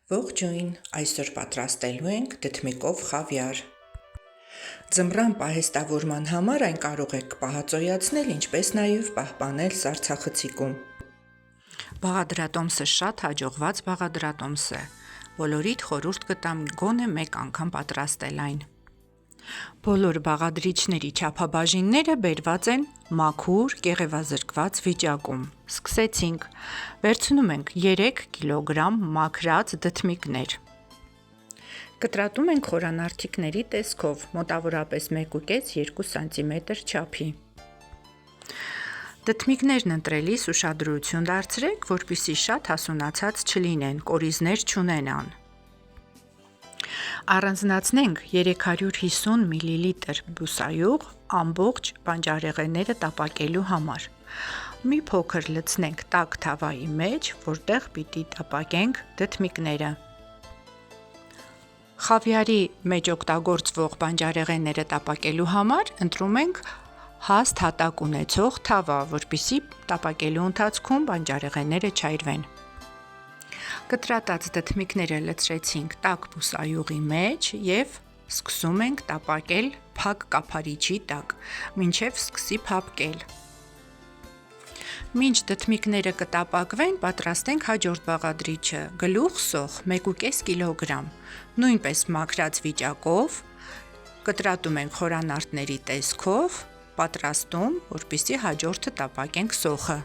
Ողջույն, այսօր պատրաստելու ենք դդմիկով խավիար։ Ձմռան պահեստավորման համար այն կարող եք պահածոյացնել, ինչպես նաև պահպանել սառցախցիկում։ Բաղադրատոմսը շատ հաջողված բաղադրատոմս է, բոլորիդ խորհուրդ կտամ գոնե մեկ անգամ պատրաստել այն։ Բոլոր բաղադրիչների չափաբաժինները բերված են մաքուր, կեղևազրկված վիճակում։ Սկսեցինք։ Վերցնում ենք 3 կգ մաքրած դդմիկներ։ Կտրատում ենք խորանարդիկների տեսքով, մոտավորապես 1,5-2 սմ չափի։ Դդմիկներն ընտրելիս ուշադրություն դարձրեք, որպեսզի շատ հասունացած չլինեն, կորիզներ չունենան։ Առանձնացնենք 350 մլ բուսայուղ ամբողջ բանջարեղենները տապակելու համար։ Մի փոքր լցնենք տաք թավայի մեջ, որտեղ պիտի տապակենք դդմիկները։ Խավիարի մեջ օգտագործվող բանջարեղենները տապակելու համար ընտրում ենք հաստ հատակ ունեցող թավա, որպեսզի տապակելու ընթացքում բանջարեղենները չայրվեն։ Կտրատած դդմիկները լցրեցինք տաք բուսայուղի մեջ և սկսում ենք տապակել փակ կափարիչի տակ, մինչև սկսի փափկել։ Մինչ դդմիկները կտապակվեն, պատրաստենք հաջորդ բաղադրիչը՝ գլուխ սոխ 1,5 կգ, նույնպես մաքրած վիճակով, կտրատում ենք խորանարդների տեսքով, պատրաստում, որպեսզի հաջորդը տապակենք սոխը։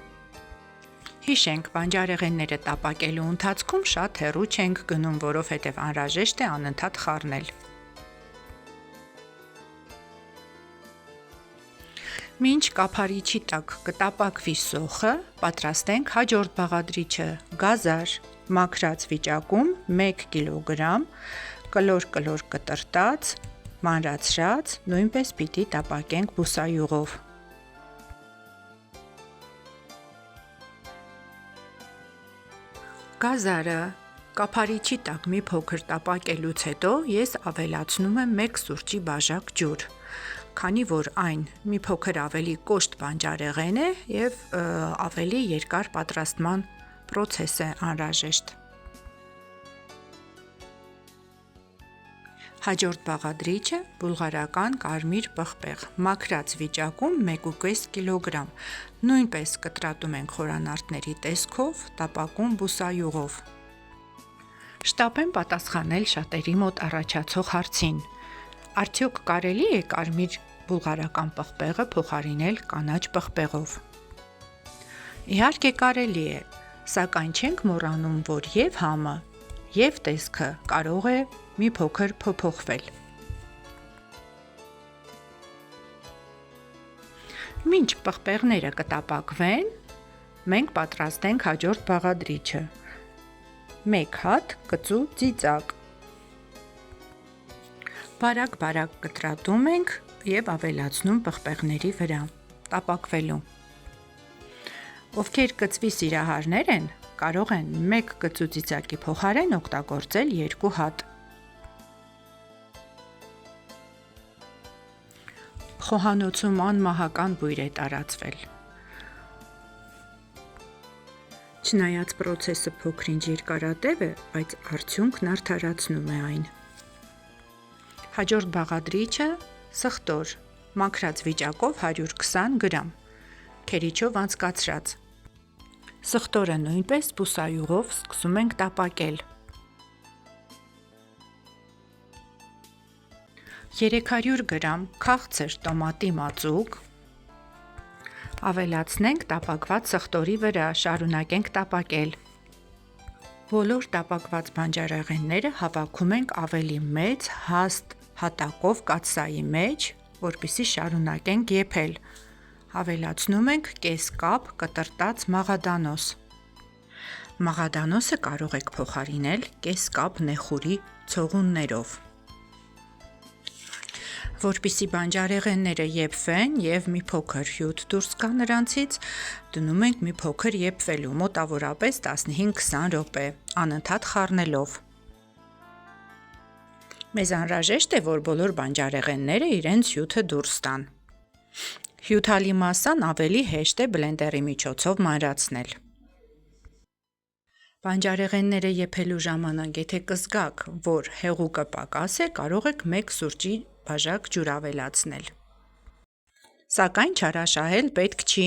Հիշենք, բանջարեղենները տապակելու ընթացքում շատ հեռու չենք գնում, որովհետև անհրաժեշտ է անընդհատ խառնել։ Մինչ կափարիչի տակ կտապակվի սոխը, պատրաստենք հաջորդ բաղադրիչը՝ գազար, մաքրած վիճակում 1 կգ, կլոր կտրտած, մանրացրած, նույնպես պիտի տապակենք բուսայուղով։ Գազարը կափարիչի տակ մի փոքր տապակելուց հետո ես ավելացնում եմ 1 սուրճի բաժակ ջուր, քանի որ այն մի փոքր ավելի կոշտ բանջարեղեն է և ավելի երկար պատրաստման պրոցես է անհրաժեշտ։ Հաջորդ բաղադրիչը բուլղարական կարմիր պղպեղ, մաքրած վիճակում 1,5 կգ, նույնպես կտրատում ենք խորանարդների տեսքով, տապակում բուսայուղով։ Շտապ եմ պատասխանել շատերի մոտ առաջացող հարցին. արդյոք կարելի է կարմիր բուլղարական պղպեղը փոխարինել կանաչ պղպեղով։ Իհարկե կարելի է, սակայն չենք մոռանում, որ և համը, և տեսքը կարող է մի փոքր փոփոխվել։ Մինչ պղպեղները կտապակվեն, մենք պատրաստենք հաջորդ բաղադրիչը՝ 1 հատ կծու ծիծակ։ Բարակ կտրատում ենք և ավելացնում պղպեղների վրա, տապակվելու։ Ովքեր կծվի սիրահարներ են, կարող են 1 կծու ծիծակի փոխարեն օգտագործել 2 հատ։ Խոհանոցում անմահական բույր է տարածվել։ Չնայած պրոցեսը փոքր-ինչ երկարատև է, բայց արդյունքն արդարացնում է այն։ Հաջորդ բաղադրիչը սխտոր, մաքրած վիճակով 120 գ, քերիչով անցկացրած։ Սխտորը նույնպես բուսայուղով սկսում ենք տապակել։ 300 գ քաղցր տոմատի մածուկ ավելացնենք տապակված սխտորի վրա, շարունակենք տապակել։ Բոլոր տապակված բանջարեղենները հավաքում ենք ավելի մեծ հաստ հատակով կաթսայի մեջ, որպեսզի շարունակենք եփել։ Ավելացնում ենք կես կապ կտրտած մաղադանոս։ Մաղադանոսը կարող եք փոխարինել կես կապ նեխուրի ցողուններով։ Որպեսզի բանջարեղենները եփվեն և մի փոքր հյութ դուրս գա նրանցից, դնում ենք մի փոքր եփվելու, մոտավորապես 15-20 րոպե, անընդհատ խառնելով։ Մեզ անհրաժեշտ է, որ բոլոր բանջարեղենները իրենց հյութը դուրս տան։ Հյութալի մասսան ավելի հեշտ է բլենդերի միջոցով մանրացնել։ Բանջարեղենները եփելու ժամանակ եթե կզգաք, որ հեղուկը պակաս է, կարող եք 1 սուրճի բաժակ ջուր ավելացնել։ Սակայն չարաշահել պետք չի։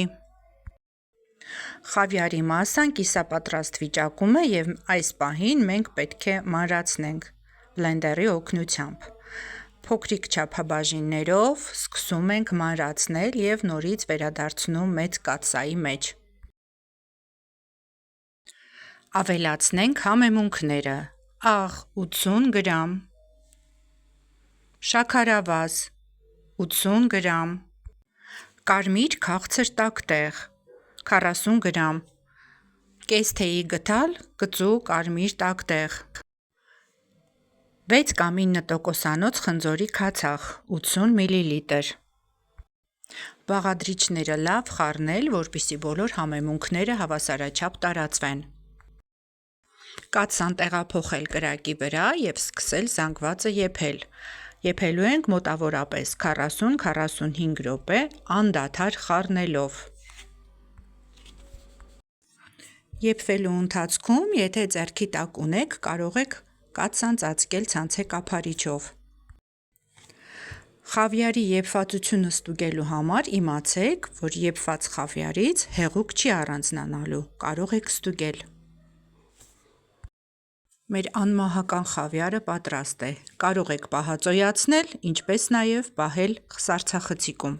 Խավիարի մասսան կիսապատրաստ վիճակում է և այս պահին մենք պետք է մանրացնենք բլենդերի օգնությամբ։ Փոքրիկ չափաբաժիններով սկսում ենք մանրացնել և նորից վերադարձնում մեծ կաթսայի մեջ։ Ավելացնենք համեմունքները՝ աղ 80 գրամ, շաքարավազ 80 գրամ, կարմիր քաղցր տաքտեղ 40 գրամ, կես թեյի գդալ կծու կարմիր տաքտեղ, 6 կամ 9% խնձորի քացախ 80 մլ։ Բաղադրիչները լավ խառնել, որպեսզի բոլոր համեմունքները հավասարաչափ տարածվեն։ Կաթսան տեղափոխել կրակի վրա և սկսել զանգվածը եփել։ Եփելու ենք մոտավորապես 40-45 րոպե անդադար խառնելով։ Եփվելու ընթացքում, եթե ձեռքի տակ ունեք, կարող եք կաթսան ծածկել ցանցե կափարիչով։ Խավիարի եփվածությունը ստուգելու համար իմացեք, որ եփված խավիարից հեղուկ չի առանձնանալու, կարող եք ստուգել։ Մեր անմահական խավիարը պատրաստ է։ Կարող եք պահածոյացնել, ինչպես նաև պահել սառցախցիկում։